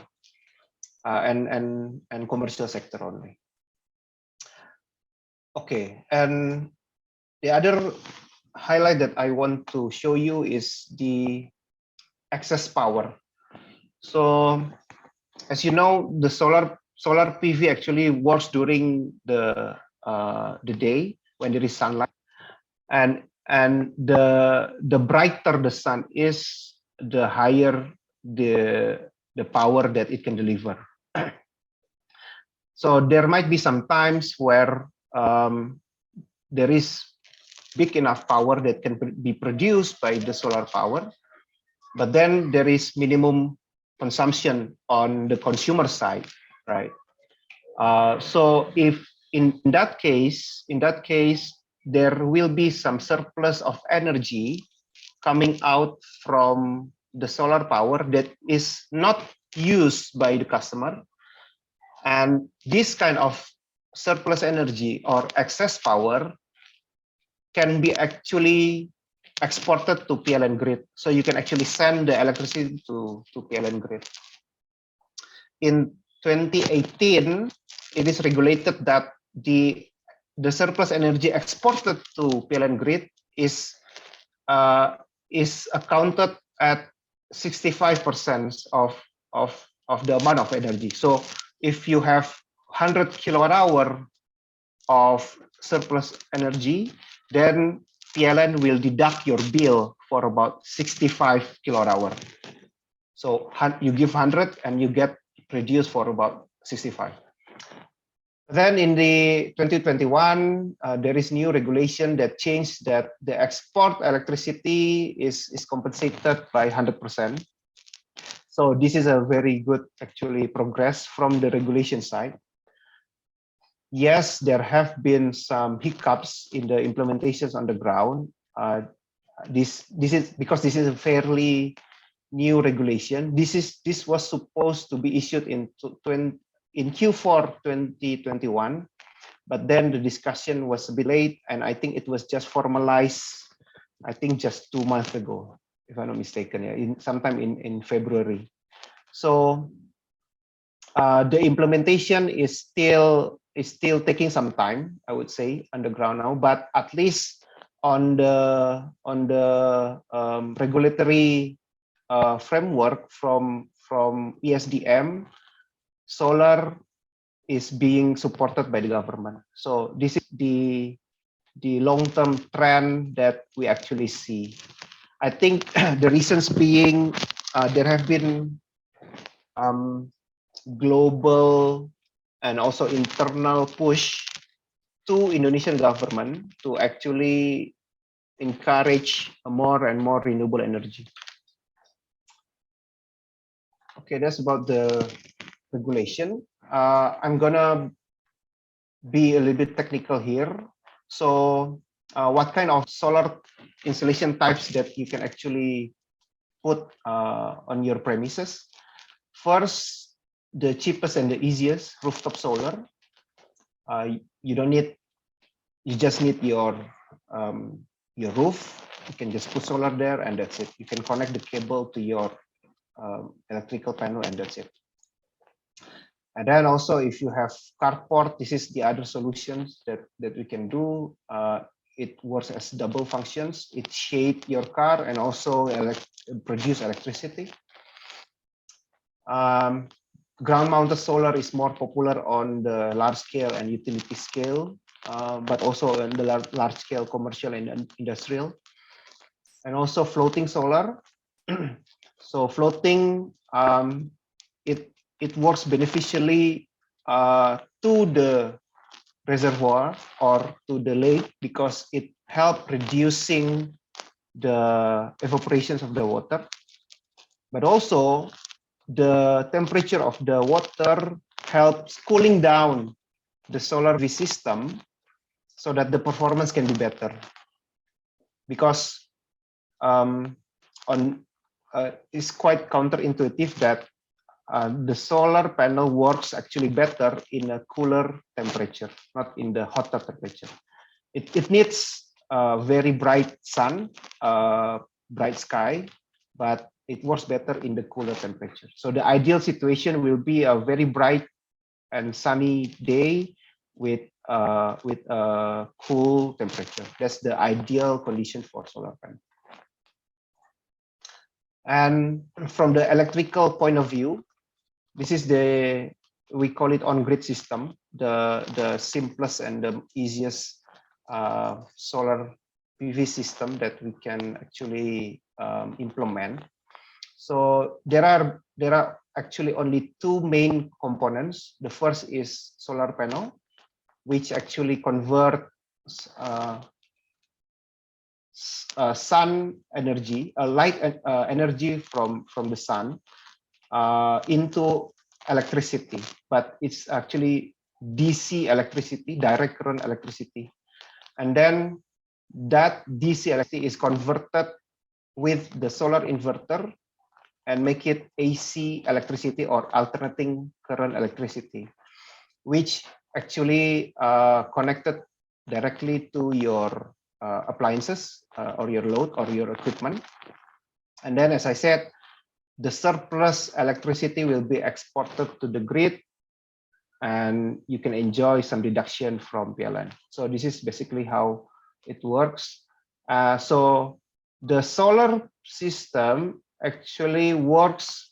and commercial sector only. Okay, and the other highlight that I want to show you is the excess power. So, as you know, the solar PV actually works during the day when there is sunlight, and the brighter the sun is, the higher the power that it can deliver. So there might be some times where there is big enough power that can be produced by the solar power, but then there is minimum consumption on the consumer side, right? So if in that case, there will be some surplus of energy coming out from the solar power that is not used by the customer. And this kind of surplus energy or excess power can be actually exported to PLN grid. So you can actually send the electricity to PLN grid. In 2018, it is regulated that the surplus energy exported to PLN grid is accounted at 65% of the amount of energy. So if you have 100 kilowatt hour of surplus energy, then PLN will deduct your bill for about 65 kilowatt hour. So you give 100 and you get reduced for about 65. Then in the 2021, there is new regulation that changed that the export electricity is compensated by 100%. So this is a very good actually progress from the regulation side. Yes, there have been some hiccups in the implementations on the ground. This is because this is a fairly new regulation. This was supposed to be issued in Q4 2021, but then the discussion was delayed, and I think it was just formalized, I think just 2 months ago, if I'm not mistaken, yeah, sometime in February. So the implementation is still taking some time, I would say, on the ground now, but at least on the regulatory framework from ESDM, solar is being supported by the government. So this is the long-term trend that we actually see. I think the reasons being there have been global and also internal push to Indonesian government to actually encourage more and more renewable energy. Okay, that's about the regulation. I'm gonna be a little bit technical here. So what kind of solar installation types that you can actually put on your premises? First, the cheapest and the easiest, rooftop solar. You don't need, you just need your roof. You can just put solar there and that's it. You can connect the cable to your electrical panel and that's it. And then also if you have carport, this is the other solutions that we can do. It works as double functions. It shade your car and also produce electricity. Ground mounted solar is more popular on the large scale and utility scale, but also on the large scale commercial and industrial. And also floating solar. So floating, it works beneficially to the reservoir or to the lake because it helps reducing the evaporations of the water, but also the temperature of the water helps cooling down the solar PV system so that the performance can be better. Because it's quite counterintuitive that the solar panel works actually better in a cooler temperature, not in the hotter temperature. It needs very bright sun, bright sky, but it works better in the cooler temperature. So the ideal situation will be a very bright and sunny day with a cool temperature. That's the ideal condition for solar panel. And from the electrical point of view, this is we call it on-grid system, the simplest and the easiest solar PV system that we can actually implement. So there are actually only two main components. The first is solar panel, which actually converts sun energy, light energy from the sun into electricity, but it's actually DC electricity, direct current electricity. And then that DC electricity is converted with the solar inverter and make it AC electricity or alternating current electricity, which actually connected directly to your appliances or your load or your equipment. And then, as I said, the surplus electricity will be exported to the grid and you can enjoy some deduction from PLN. So this is basically how it works. So the solar system actually works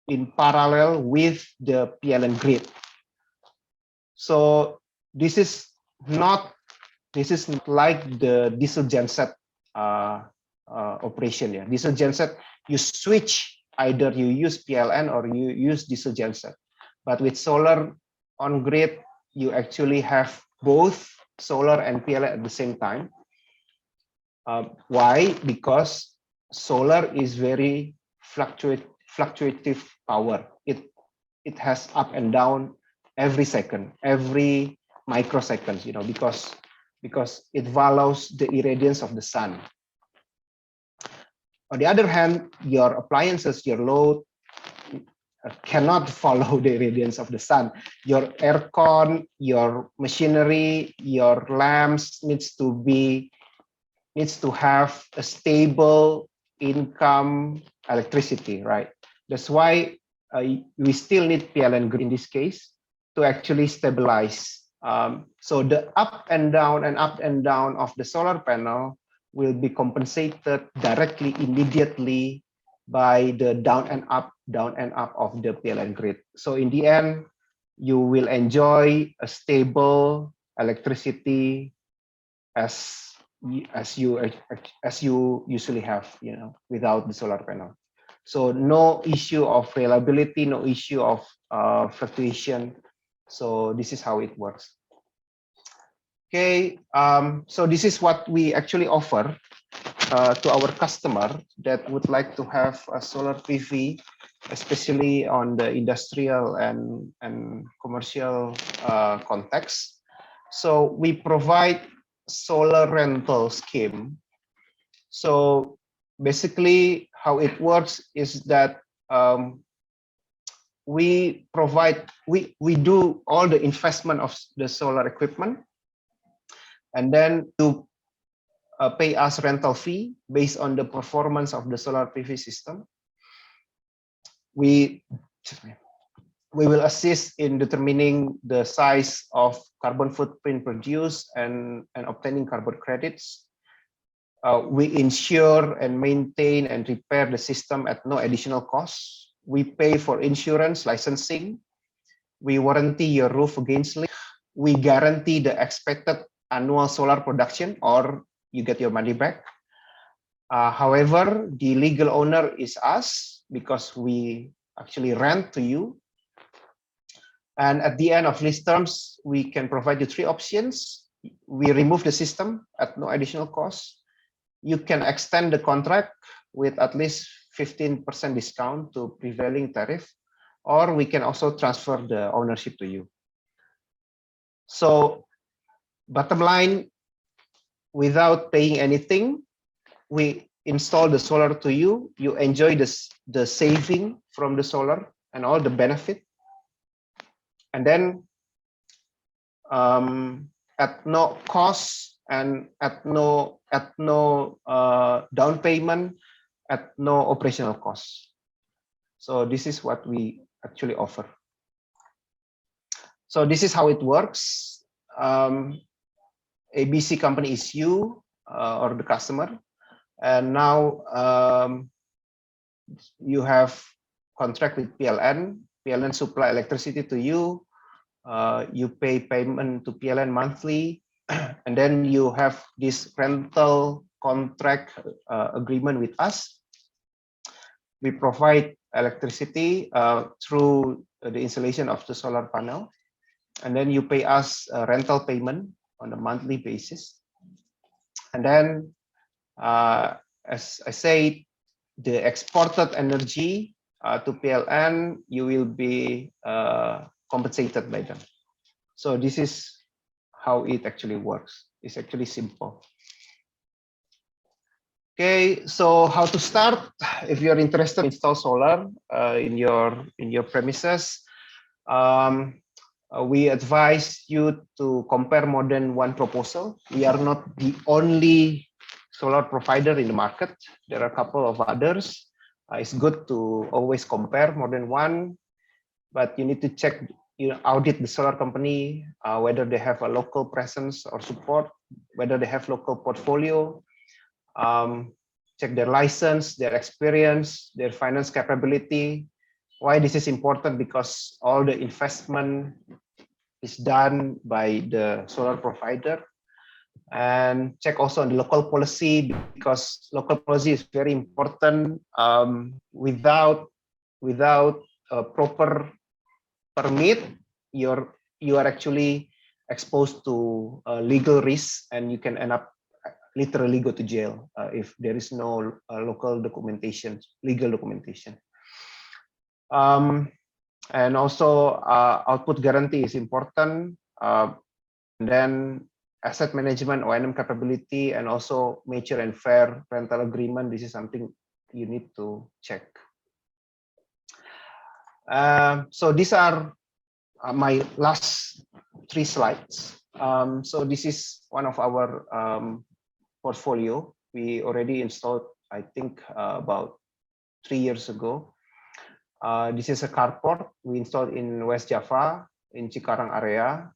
in parallel with the PLN grid. So this is not like the diesel genset operation. Yeah, diesel genset, you switch, either you use PLN or you use diesel genset. But with solar on grid, you actually have both solar and PLN at the same time. Why? Because solar is very fluctuative power. It has up and down every second, every microsecond, because it follows the irradiance of the sun. On the other hand, your appliances, your load cannot follow the irradiance of the sun. Your aircon, your machinery, your lamps needs to have a stable income electricity, right? That's why we still need PLN grid in this case to actually stabilize. So the up and down of the solar panel will be compensated directly, immediately by the down and up of the PLN grid. So in the end, you will enjoy a stable electricity as you usually have, without the solar panel. So no issue of reliability, no issue of fluctuation. So this is how it works. Okay, so this is what we actually offer to our customer that would like to have a solar PV, especially on the industrial and commercial context. So we provide solar rental scheme. So basically how it works is that we do all the investment of the solar equipment, and then you pay us rental fee based on the performance of the solar PV system. We will assist in determining the size of carbon footprint produced and obtaining carbon credits. We insure and maintain and repair the system at no additional cost. We pay for insurance, licensing. We warranty your roof against leak. We guarantee the expected annual solar production, or you get your money back. However, the legal owner is us because we actually rent to you. And at the end of these terms, we can provide you 3 options. We remove the system at no additional cost. You can extend the contract with at least 15% discount to prevailing tariff, or we can also transfer the ownership to you. So bottom line, without paying anything, we install the solar to you. You enjoy the saving from the solar and all the benefit. And then at no cost and at no down payment, at no operational cost. So this is what we actually offer. So this is how it works. ABC company is you or the customer, and now you have contract with PLN. PLN supply electricity to you. You pay payment to PLN monthly, and then you have this rental contract agreement with us. We provide electricity through the installation of the solar panel, and then you pay us a rental payment on a monthly basis. And then, as I said, the exported energy to PLN, you will be compensated by them. So this is how it actually works. It's actually simple. Okay, so how to start? If you're interested in install solar in your premises, we advise you to compare more than one proposal. We are not the only solar provider in the market. There are a couple of others. It's good to always compare more than one, but you need to check, audit the solar company, whether they have a local presence or support, whether they have local portfolio, check their license, their experience, their finance capability. Why this is important? Because all the investment is done by the solar provider. And check also on the local policy, because local policy is very important. Without a proper permit, you are actually exposed to legal risk, and you can end up literally go to jail if there is no local documentation, legal documentation. And also output guarantee is important. And then asset management, O&M capability, and also mature and fair rental agreement. This is something you need to check. So these are my last 3 slides. So this is one of our portfolio. We already installed, I think, about 3 years ago. This is a carport we installed in West Java, in Cikarang area.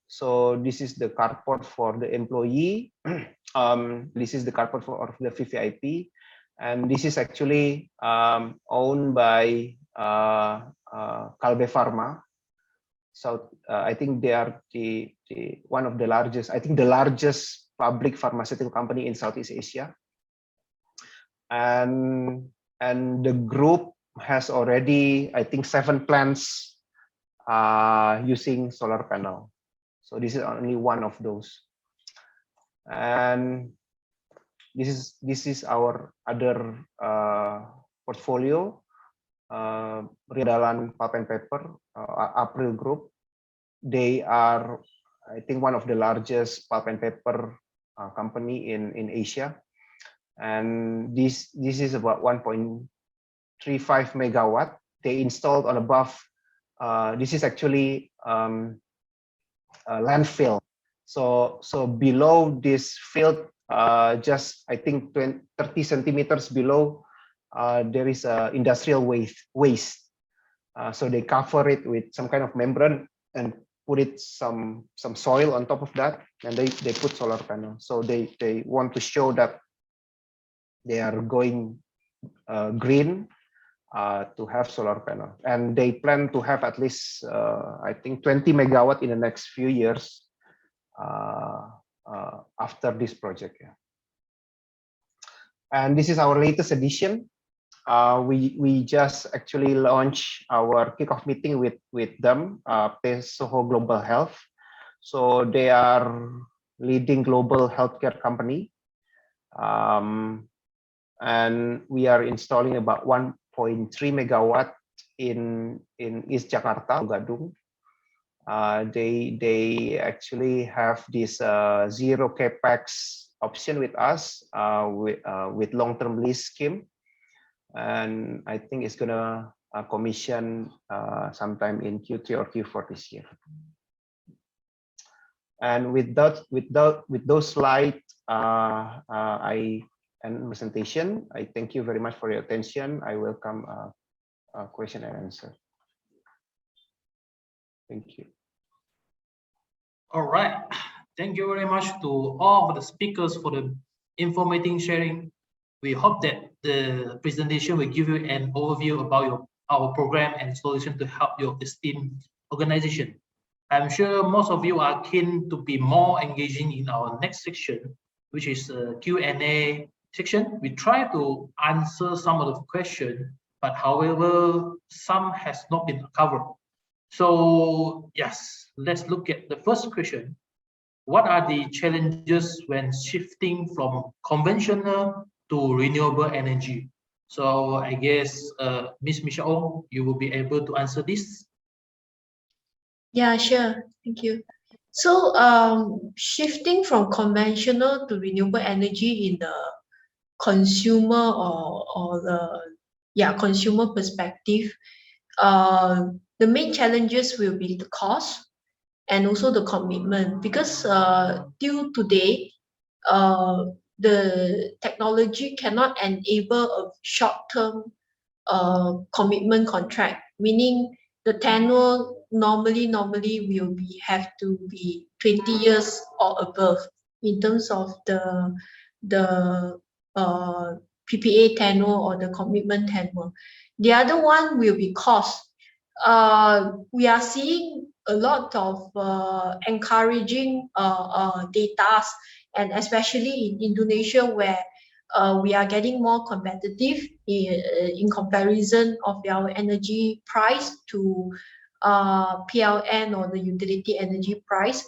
So this is the carport for the employee. This is the carport for the VVIP, and this is actually owned by Kalbe Pharma. So I think they are one of the largest, I think the largest public pharmaceutical company in Southeast Asia. And the group has already, I think, 7 plants using solar panel. So this is only one of those. And this is our other portfolio, Rindalan Pulp and Paper, April Group. They are, I think, one of the largest pulp and paper company in Asia, and this is about 1.35 megawatt they installed on above. This is actually a landfill. So below this field, just I think 30 centimeters below, there is industrial waste. So they cover it with some kind of membrane and put it some soil on top of that, and they put solar panel. So they want to show that they are going green to have solar panel, and they plan to have at least I think 20 megawatt in the next few years after this project. Yeah. And this is our latest edition. We just actually launched our kickoff meeting with them, Soho Global Health. So they are leading global healthcare company, and we are installing about 1.3 megawatt in East Jakarta, Gadung. They actually have this zero capex option with us, with long-term lease scheme, and I think it's gonna commission sometime in Q3 or Q4 this year. And with those slides, I end presentation. I thank you very much for your attention. I welcome question and answer. Thank you. All right. Thank you very much to all of the speakers for the informative sharing. We hope that the presentation will give you an overview about our program and solution to help your esteemed organization. I'm sure most of you are keen to be more engaging in our next section, which is a Q&A section. We try to answer some of the questions, but however, some has not been covered. So yes, let's look at the first question. What are the challenges when shifting from conventional to renewable energy? So I guess Ms. Michelle, you will be able to answer this. Yeah, sure. Thank you. So shifting from conventional to renewable energy in the consumer or the consumer perspective, the main challenges will be the cost and also the commitment, because till today the technology cannot enable a short-term commitment contract, meaning the tenure normally will have to be 20 years or above in terms of the PPA tenure or the commitment tenure. The other one will be cost. We are seeing a lot of encouraging data, and especially in Indonesia, where we are getting more competitive in comparison of our energy price to PLN or the utility energy price.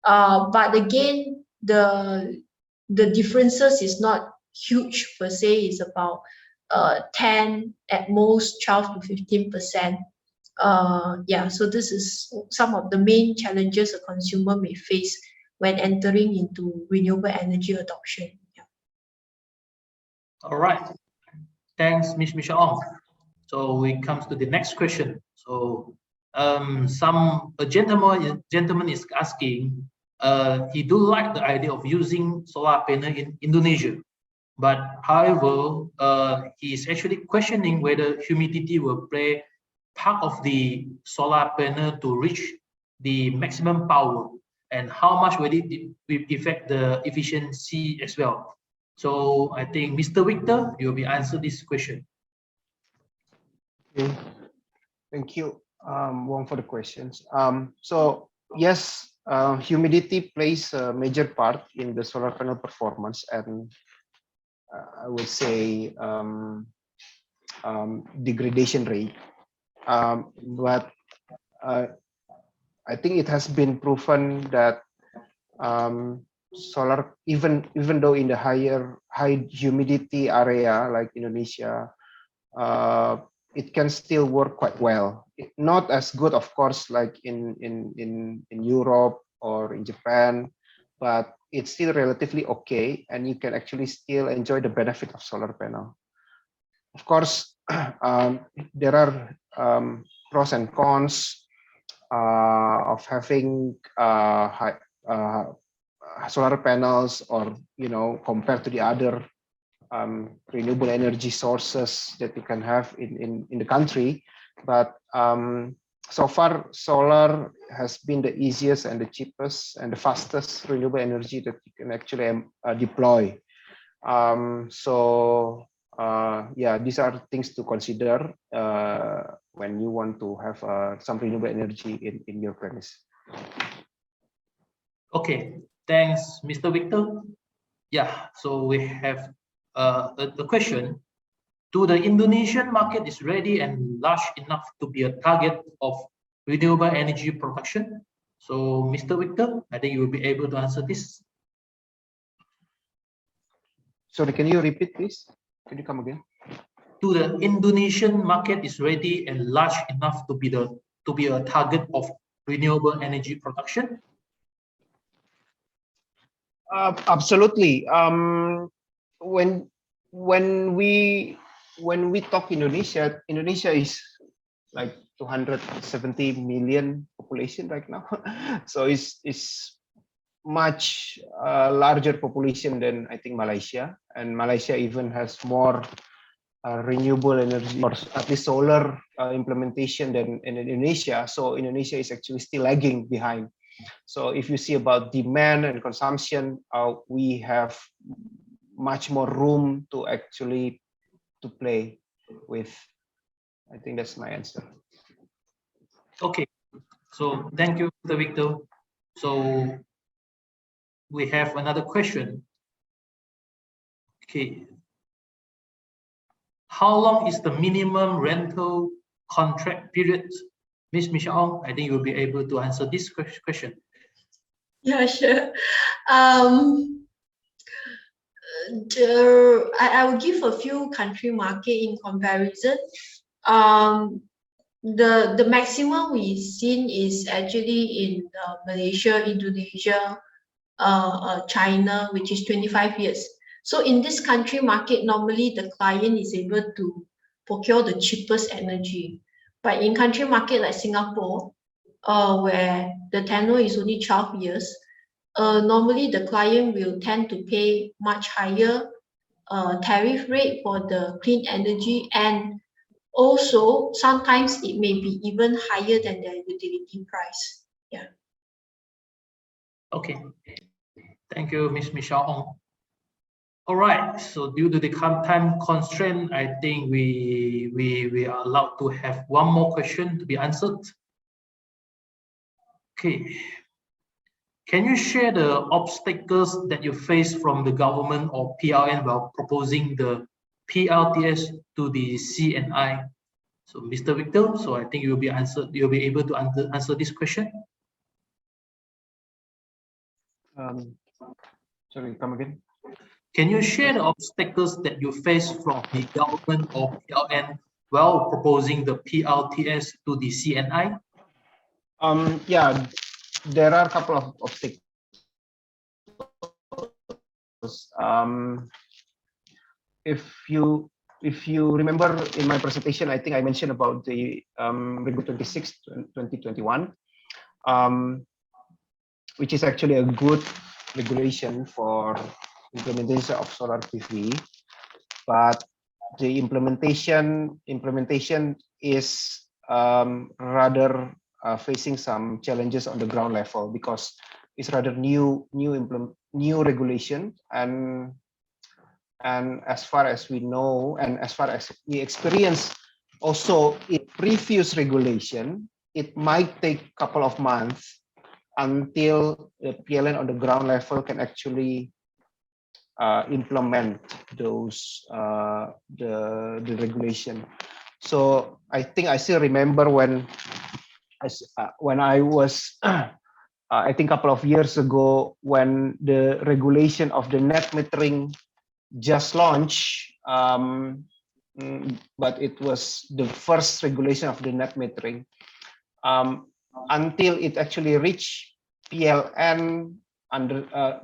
But again, the differences is not huge per se. It's about 10, at most 12 to 15%. So this is some of the main challenges a consumer may face when entering into renewable energy adoption. Yeah. All right. Thanks, Ms. Michelle. So we come to the next question. So a gentleman is asking, he do like the idea of using solar panel in Indonesia, but however, he is actually questioning whether humidity will play part of the solar panel to reach the maximum power, and how much will it affect the efficiency as well. So I think Mr. Victor, you'll be answer this question. Okay. Thank you, Wong, for the questions. So yes, humidity plays a major part in the solar panel performance, and I would say degradation rate. But I think it has been proven that solar, even though in the high humidity area like Indonesia, it can still work quite well. Not as good, of course, like in Europe or in Japan, but it's still relatively okay, and you can actually still enjoy the benefit of solar panel. Of course, there are pros and cons of having solar panels, or compared to the other renewable energy sources that you can have in the country. But so far, solar has been the easiest and the cheapest and the fastest renewable energy that you can actually deploy. Yeah, these are things to consider when you want to have some renewable energy in your premise. Okay, thanks, Mr. Victor. Yeah, so we have the question: do the Indonesian market is ready and large enough to be a target of renewable energy production? So, Mr. Victor, I think you will be able to answer this. Sorry, can you repeat, please? Can you come again? Do the Indonesian market is ready and large enough to be a target of renewable energy production? Absolutely. When we talk Indonesia, Indonesia is like 270 million population right now, so it's much larger population than I think Malaysia, and Malaysia even has more renewable energy, or at least solar implementation than in Indonesia. So Indonesia is actually still lagging behind. So if you see about demand and consumption, we have much more room to actually to play with. I think that's my answer. Okay, so thank you, Mr. Victor. So we have another question. Okay. How long is the minimum rental contract period? Ms. Michelle Ong, I think you'll be able to answer this question. Yeah, sure. I will give a few country market in comparison. The maximum we've seen is actually in Malaysia, Indonesia, China, which is 25 years. So in this country market, normally the client is able to procure the cheapest energy. But in country market like Singapore, where the tenure is only 12 years, normally the client will tend to pay much higher tariff rate for the clean energy, and also sometimes it may be even higher than the utility price. Yeah. Okay, thank you, Ms. Michelle Ong. All right, so due to the time constraint, I think we are allowed to have one more question to be answered. Okay. Can you share the obstacles that you face from the government or PLN while proposing the PLTS to the CNI? So, Mr. Victor, so I think you'll be able to answer this question. Sorry, come again. Can you share the obstacles that you face from the government or PLN while proposing the PLTS to the CNI? Yeah, there are a couple of obstacles. If you remember in my presentation, I think I mentioned about the Regu 26 2021, which is actually a good regulation for implementation of solar PV, but the implementation is rather facing some challenges on the ground level, because it's rather new regulation, and as far as we know, and as far as we experience also in previous regulation, it might take a couple of months until the PLN on the ground level can actually implement those the regulation. So I think I still remember when I was I think a couple of years ago, when the regulation of the net metering just launched, but it was the first regulation of the net metering. Until it actually reached PLN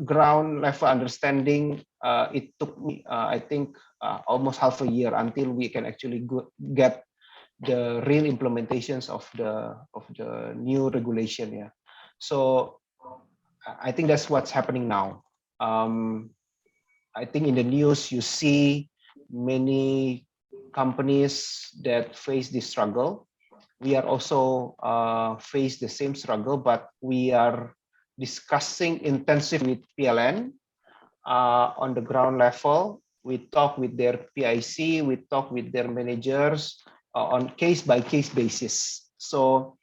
ground level understanding, it took me, I think, almost half a year until we can actually get the real implementations of the new regulation. Yeah, so I think that's what's happening now. I think in the news you see many companies that face this struggle. We are also face the same struggle, but we are discussing intensively with PLN on the ground level. We talk with their PIC, we talk with their managers on case-by-case basis. So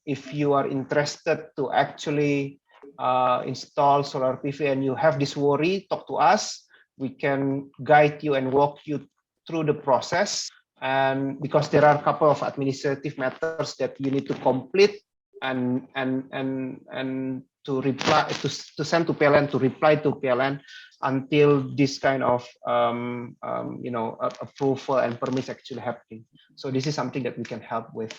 if you are interested to actually install solar PV and you have this worry, talk to us. We can guide you and walk you through the process. And because there are a couple of administrative matters that you need to complete and to reply to send to PLN, to reply to PLN until this kind of approval and permits actually happening. So this is something that we can help with.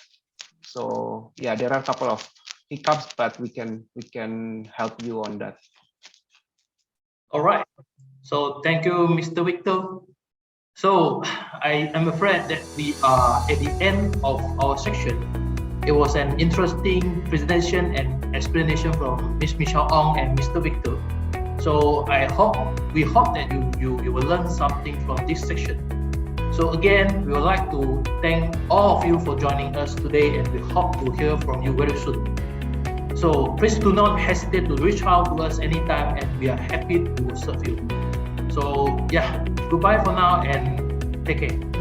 So yeah, there are a couple of hiccups, but we can help you on that. All right. So thank you, Mr. Victor. So I am afraid that we are at the end of our section. It was an interesting presentation and explanation from Ms. Michelle Ong and Mr. Victor. So we hope that you will learn something from this section. So again, we would like to thank all of you for joining us today, and we hope to hear from you very soon. So please do not hesitate to reach out to us anytime, and we are happy to serve you. So yeah, goodbye for now and take care.